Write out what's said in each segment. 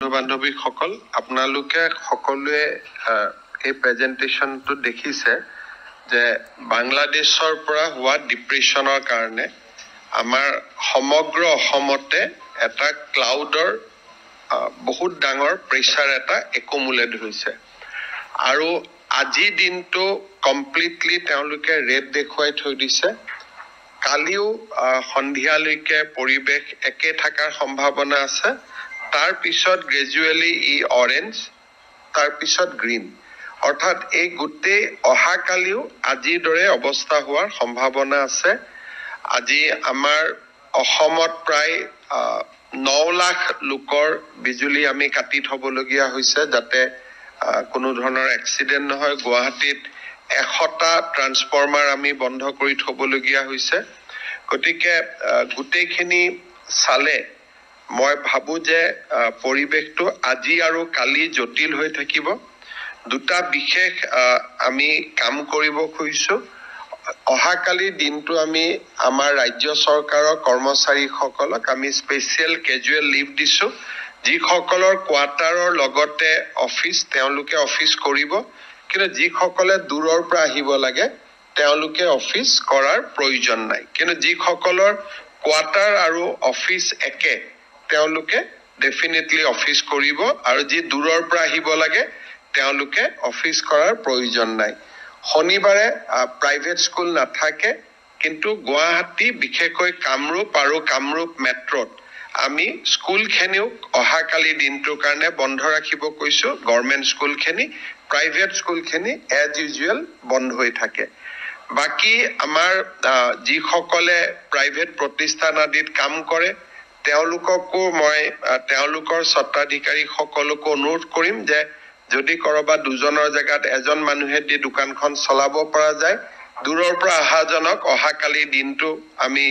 বন্ধু বান্ধৱী সকল আপোনালোকে সকলোৱে এই প্ৰেজেন্টেশনটো দেখিছে যে বাংলাদেশৰ পৰা হোৱা ডিপ্ৰেছনৰ কাৰণে আমাৰ সমগ্ৰ অসমতে এটা ক্লাউডৰ বহুত ডাঙৰ প্ৰেছাৰ এটা একুমুলেট হৈছে আৰু আজি দিনটো কমপ্লিটলি তেওঁলোকে ৰেড দেখুৱাই থৈ দিছে কালিও সন্ধিয়ালৈকে পৰিবেশ একে থাকাৰ সম্ভাৱনা আছে তাৰ পিছত গ্ৰেজুৱেলি ই অৰেঞ্জ তাৰ পিছত গ্ৰীন অৰ্থাৎ এই গুটে অহা কালিও আজিৰ দৰে অৱস্থা হোৱাৰ সম্ভাৱনা আছে আজি আমাৰ অসমত প্ৰায় 9 লাখ লোকৰ বিজুলী আমি কাটি থবলগীয়া হৈছে যাতে কোনো ধৰণৰ এক্সিডেন্ট নহয় গুৱাহাটীত 100টা ট্ৰান্সফৰ্মাৰ আমি বন্ধ কৰি থবলগীয়া হৈছে গতিকে গুটেখিনি চালে মই ভাবো যে পৰিবেশটো আজি আৰু কালি জটিল হৈ থাকিব দুটা বিশেষ আমি কাম কৰিব খুজিছো অহা কালি দিনটো আমি আমাৰ ৰাজ্য চৰকাৰৰ কৰ্মচাৰীসকলক আমি স্পেশাল ক্যাজুয়াল লিভ দিছো যি সকলৰ কোৱাৰ্টাৰৰ লগতে অফিস তেওঁলোকে অফিস কৰিব কিন্তু যি সকলে দূৰৰ পৰা আহিব লাগে তেওঁলোকে অফিস কৰাৰ প্ৰয়োজন নাই কিন্তু যি সকলৰ কোৱাৰ্টাৰ আৰু অফিস একে তেওঁলোকে ডেফিনেটলি অফিস কৰিব আৰু যি দূৰৰ পৰা আহিব লাগে তেওঁলোকে অফিস কৰাৰ প্ৰয়োজন নাই শনিবাৰে প্ৰাইভেট স্কুল নাথাকে কিন্তু গুৱাহাটী বিশেষকৈ কামৰূপ আৰু কামৰূপ মেট্ৰত আমি স্কুলখনিও অহা কালি দিনটোৰ কাৰণে বন্ধ ৰাখিব কৈছো গভৰ্ণমেন্ট স্কুলখনি প্ৰাইভেট স্কুলখনি এজ ইউজুৱেল বন্ধ হৈ থাকে বাকি আমাৰ যি সকলে প্ৰাইভেট প্ৰতিষ্ঠান আদিত কাম কৰে তেওঁলোককো মই তেওঁলোকৰ স্বত্বাধিকাৰী সকলকো অনুৰোধ কৰিম যে যদি কৰবা দুজনৰ জায়গাত এজন মানুহে দি দোকানখন চলাব পৰা যায় দূৰৰ পৰা আহাজনক অহা কালি দিনটো আমি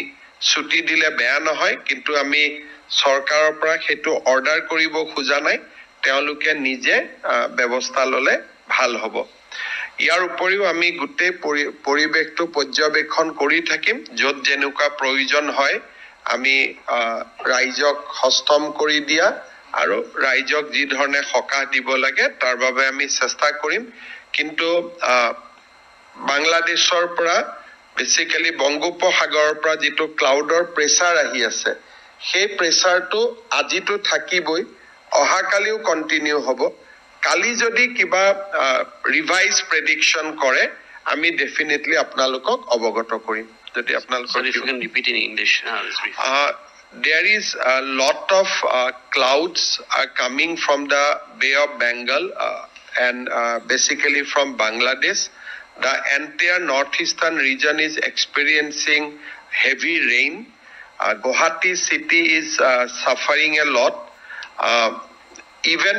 ছুটি দিলে বেয়া নহয় কিন্তু আমি সৰকাৰৰ পৰা হেতু অৰ্ডাৰ কৰিব খোজা নাই তেওঁলোকে নিজে ব্যৱস্থা ললে ভাল হ'ব ইয়াৰ উপৰিও আমি গুটে পৰিবেশটো পৰ্যবেক্ষণ কৰি থাকিম যত যেনুকা প্ৰয়োজন হয় আমি ৰাইজক হস্তম কৰি দিয়া আৰু ৰাইজক যি ধৰণে সকাহ দিব লাগে তাৰ বাবে আমি চেষ্টা কৰিম কিন্তু বাংলাদেশৰ পৰা বেসিক্যালি বংগোপসাগৰৰ পৰা যেটো ক্লাউডৰ প্ৰেছাৰ আহি আছে সেই প্ৰেছাৰটো আজিটো থাকিবই অহা কালিও কন্টিনিউ হ'ব কালি যদি কিবা ৰিভাইজ প্ৰেডিকচন কৰে আমি ডেফিনেটলি আপোনালোকক অৱগত কৰিম যদি আপোনালোকৰ if you can repeat in English there is a lot of clouds are coming from the Bay of Bengal and basically from Bangladesh the entire northeastern region is experiencing heavy rain Guwahati city is suffering a lot even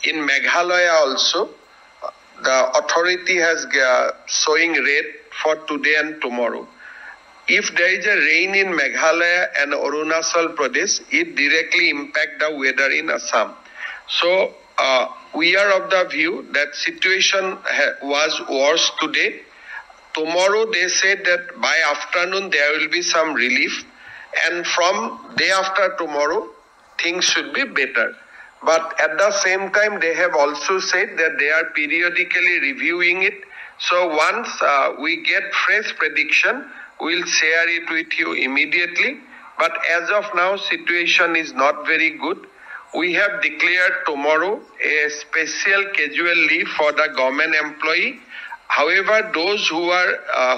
in Meghalaya also the authority has showing red for today and tomorrow if there is a rain in Meghalaya and Arunachal Pradesh it directly impact the weather in Assam so we are of the view that situation was worse today tomorrow they said that by afternoon there will be some relief and from day after tomorrow things should be better but at the same time they have also said that they are periodically reviewing it so once we get fresh prediction we'll share it with you immediately but as of now situation is not very good we have declared tomorrow a special casual leave for the government employee however those who are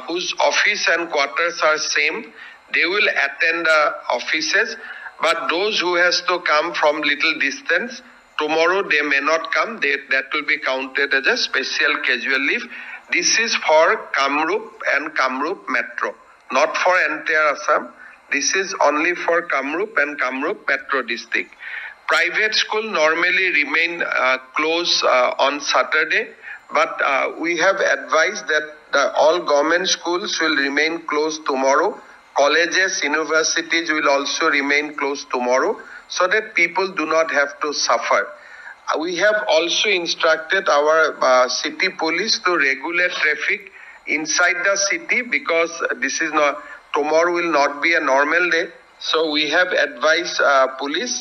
whose office and quarters are same they will attend the offices but those who has to come from little distance tomorrow they may not come that will be counted as a special casual leave this is for Kamrup and Kamrup Metro not for entire Assam this is only for Kamrup and Kamrup Metro district private school normally remain closed on Saturday but we have advised that all government schools will remain closed tomorrow colleges universities will also remain closed tomorrow so that people do not have to suffer we have also instructed our city police to regulate traffic inside the city because this is not tomorrow will not be a normal day so we have advised police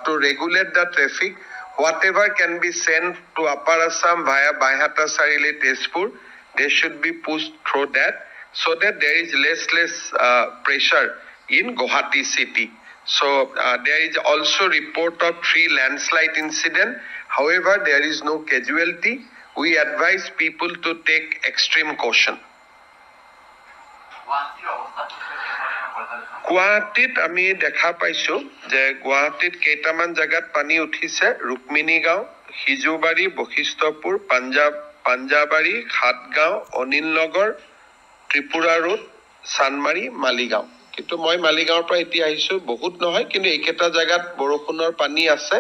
to regulate the traffic whatever can be sent to Upper Assam via Baihata Sarili Tezpur, they should be pushed through that so that there is less pressure in Guwahati city. So there is also report of 3 landslide incident. However, there is no casualty. We advise people to take extreme caution. Guwahatit ami dekha paisu je Guwahatit keitaman jagat pani uthise Rukmini Gaon, Hijubari, Bokhistopur, Panjabari, Khatgaon, Onilnagar, Tripura Road, Sanmari, Maligaon. কিন্তু মই মালিগাঁৱৰ পৰা এতিয়া আহিছো বহুত নহয় কিন্তু এইকেটা জায়গাত বৰষুণৰ পানী আছে